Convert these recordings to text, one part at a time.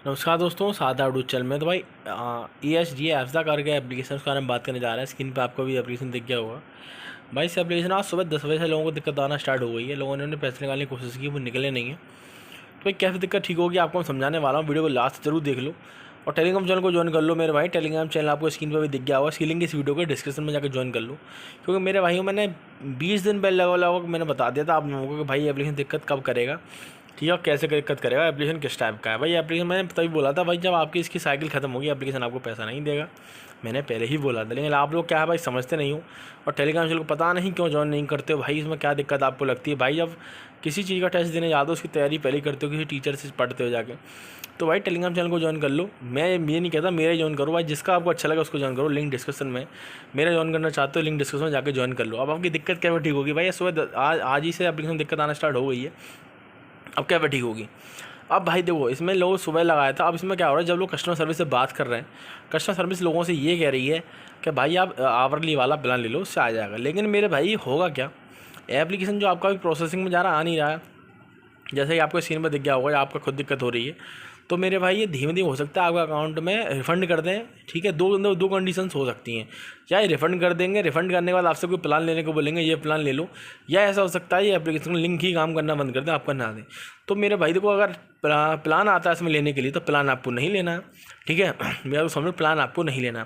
नमस्कार दोस्तों, सादा आउट चल में तो भाई ESG एफ्जा करके एप्लीकेशन उसके बारे में बात करने जा रहे हैं। स्क्रीन पे आपको भी एप्लीकेशन दिख गया होगा। भाई इस एप्लीकेशन आज सुबह 10 बजे से लोगों को दिक्कत आना स्टार्ट हो गई है। लोगों ने उन्हें पैसे निकालने की कोशिश की, वो निकले नहीं है। तो भाई कैसे दिक्कत ठीक होगी आपको मैं समझाने वाला हूँ। वीडियो को लास्ट जरूर देख लो और टेलीग्राम चैनल को ज्वाइन कर लो मेरे भाई। टेलीग्राम चैनल आपको स्क्रीन पर भी दिख गया होगा। इसकी लिंक इस वीडियो के डिस्क्रिप्शन में जाकर ज्वाइन कर लो, क्योंकि मेरे भाइयों मैंने 20 दिन पहले लगभग मैंने बता दिया था आप लोगों को कि भाई एप्लीकेशन दिक्कत कब करेगा, ठीक है, और कैसे दिक्कत करेगा, एप्लीकेशन किस टाइप का है। भाई एप्लीकेशन मैंने तभी बोला था भाई, जब आपकी इसकी साइकिल खत्म होगी एप्लीकेशन आपको पैसा नहीं देगा। मैंने पहले ही बोला था, लेकिन आप लोग क्या है भाई समझते नहीं हो और टेलीग्राम चैनल को पता नहीं क्यों ज्वाइन नहीं करते हो। भाई इसमें क्या दिक्कत आपको लगती है। भाई जब किसी चीज़ का टेस्ट देने जाते हो उसकी तैयारी पहले ही करते हो, किसी टीचर से पढ़ते हो जाके। तो भाई टेलीग्राम चैनल को ज्वाइन कर लो। मैं ये नहीं कहता मेरा ज्वाइन करो भाई, जिसका आपको अच्छा लगा उसको ज्वाइन करो। लिंक डिस्क्रिप्शन में, मेरा ज्वाइन करना चाहते हो लिंक डिस्क्रिप्शन में जाकर ज्वाइन कर लो। अब आपकी दिक्कत क्या ठीक होगी भाई। सुबह आज ही से एप्लीकेशन दिक्कत आना स्टार्ट हो गई है। अब क्या ठीक होगी। अब भाई देखो, इसमें लोग सुबह लगाया था। अब इसमें क्या हो रहा है, जब लोग कस्टमर सर्विस से बात कर रहे हैं, कस्टमर सर्विस लोगों से ये कह रही है कि भाई आप आवरली वाला प्लान ले लो, उससे आ जाएगा। लेकिन मेरे भाई होगा क्या, एप्लीकेशन जो आपका भी प्रोसेसिंग में जा रहा आ नहीं रहा है। जैसे कि आपको स्क्रीन में दिख गया होगा, आपका खुद दिक्कत हो रही है। तो मेरे भाई ये धीमे धीमे हो सकता है आपका अकाउंट में रिफ़ंड कर दें, ठीक है। दो कंडीशंस हो सकती हैं। या ये रिफ़ंड कर देंगे, रिफ़ंड करने के बाद आपसे कोई प्लान लेने को बोलेंगे, ये प्लान ले लो। या ऐसा हो सकता है ये एप्लीकेशन लिंक ही काम करना बंद कर दें, आपका ना दें। तो मेरे भाई देखो, अगर प्लान आता है इसमें लेने के लिए तो प्लान आपको नहीं लेना है, ठीक है। मेरा तो समझ, प्लान आपको नहीं लेना है।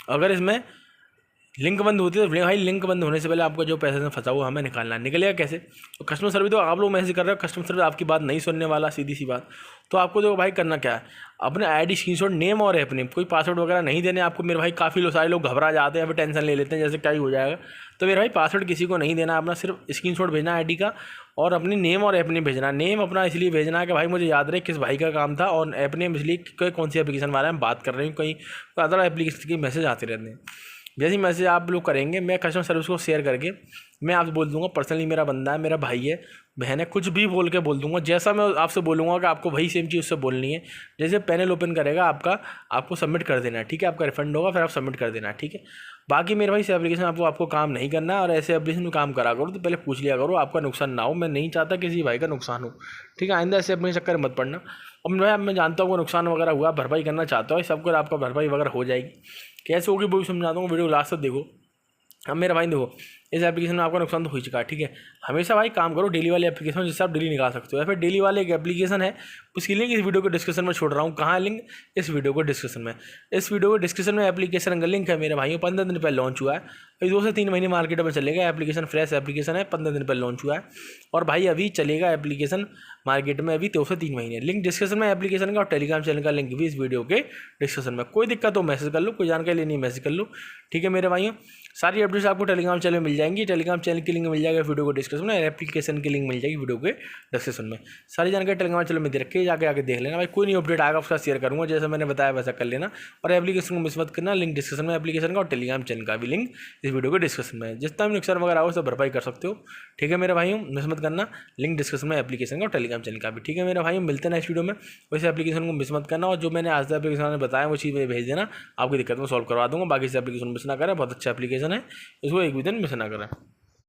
अगर इसमें लिंक बंद होती है तो भाई लिंक बंद होने से पहले आपका जो पैसे में फंसा हुआ हमें निकालना है। निकलेगा कैसे? तो कस्टमर सर्विस तो आप लोग मैसेज कर रहे हो, कस्टमर सर्विस आपकी बात नहीं सुनने वाला, सीधी सी बात। तो आपको तो भाई करना क्या है, अपने ID स्क्रीनशॉट, नेम और ऐप नेम, कोई पासवर्ड वगैरह नहीं देने आपको मेरे भाई। काफ़ी लोग, सारे लोग घबरा जाते हैं, फिर टेंशन ले लेते हैं जैसे क्या ही हो जाएगा। तो मेरे भाई पासवर्ड किसी को नहीं देना, अपना सिर्फ स्क्रीनशॉट भेजना ID का, और अपनी नेम और ऐप नेम भेजना। नेम अपना इसलिए भेजना है कि भाई मुझे याद रहे किस भाई का काम था, और ऐप नेम इसलिए कि कौन सी एप्लीकेशन बारे में बात कर रहे हैं, कहीं अदर एप्लीकेशन के मैसेज आते रहते हैं। जैसे ही मैसेज आप लोग करेंगे, मैं कस्टमर सर्विस को शेयर करके मैं आपसे बोल दूंगा, पर्सनली मेरा बंदा है, मेरा भाई है, बहन है, कुछ भी बोल के बोल दूंगा। जैसा मैं आपसे बोलूँगा कि आपको वही सेम चीज़ उससे बोलनी है। जैसे पैनल ओपन करेगा आपका, आपको सबमिट कर देना है, ठीक है। आपका रिफंड होगा, फिर आप सबमिट कर देना है, ठीक है। बाकी मेरे भाई इस एप्लीकेशन आपको काम नहीं करना है, और ऐसे एप्लीकेशन में काम करा करो तो पहले पूछ लिया करो, आपका नुकसान ना हो। मैं नहीं चाहता किसी भाई का नुकसान हो, ठीक है। आइंदा ऐसे अपने चक्कर मत पड़ना। अब मैं जानता हूँ नुकसान वगैरह हुआ, भरपाई करना चाहता हूँ, सबको आपका भरपाई वगैरह हो जाएगी। कैसे होगी वो भी समझाता हूँ, वीडियो लास्ट तक देखो। अब मेरा भाई देखो, इस एप्लीकेशन में आपका नुकसान तो हो चुका है, ठीक है। हमेशा भाई काम करो डेली वाले एप्लीकेशन जिससे आप डेली निकाल सकते हो। या फिर डेली वाले एक एप्लीकेशन है, उसकी लिंक इस वीडियो को डिस्क्रिप्शन में छोड़ रहा हूँ। कहाँ है लिंक? इस वीडियो को डिस्क्रिप्शन में। इस वीडियो को डिस्क्रिप्शन में एप्लीकेशन का लिंक है मेरे भाइयों। 15 दिन पहले लॉन्च हुआ है, अभी 2 से 3 महीने मार्केट में चलेगा। एप्लीकेशन फ्रेश एप्लीकेशन है, 15 दिन पहले लॉन्च हुआ है, और भाई अभी चलेगा एप्लीकेशन मार्केट में अभी 2 से 3 महीने। लिंक डिस्क्रिप्शन में एप्लीकेशन का, और टेलीग्राम चैनल का लिंक भी इस वीडियो के डिस्क्रिप्शन में। कोई दिक्कत हो मैसेज कर लो, कोई जानकारी लेनी मैसेज कर लो, ठीक है मेरे भाइयों। सारी अपडेट्स आपको टेलीग्राम चैनल में मिल जाएंगी। टेलीग्राम चैनल की लिंक मिल जाएगा वीडियो को डिस्क्रिप्शन में, एप्लीकेशन की लिंक मिल जाएगी वीडियो के डिस्क्रिप्शन में। सारी जानकारी टेलीग्राम चैनल में दे रखी है, जाके देख लेना भाई। कोई नहीं अपडेट आएगा उसका शेयर करूँगा, जैसा मैंने बताया वैसा कर लेना। और एप्लीकेशन को मिस मत करना, लिंक डिस्क्रिप्शन में एप्लीकेशन का, और टेलीग्राम चैनल का भी लिंक इस वीडियो के डिस्क्रिप्शन में है। जितना भी नुकसान वगैरह हो सब भरपाई कर सकते हो, ठीक है मेरे भाइयों। मिस मत करना, लिंक डिस्क्रिप्शन में एप्लीकेशन का और टेलीग्राम चैनल का भी, ठीक है मेरे भाइयों। मिलते हैं नेक्स्ट वीडियो में। वैसे एप्लीकेशन को मिस मत करना, और जो मैंने आज तक एप्लीकेशन में बताया वो चीज़ भेज देना, आपकी दिक्कत में सॉल्व करवा दूँगा। बाकी से एप्लीकेशन मिस ना करें, बहुत अच्छा एप्लीकेशन है, इसको एक भी दिन मिस ना करें।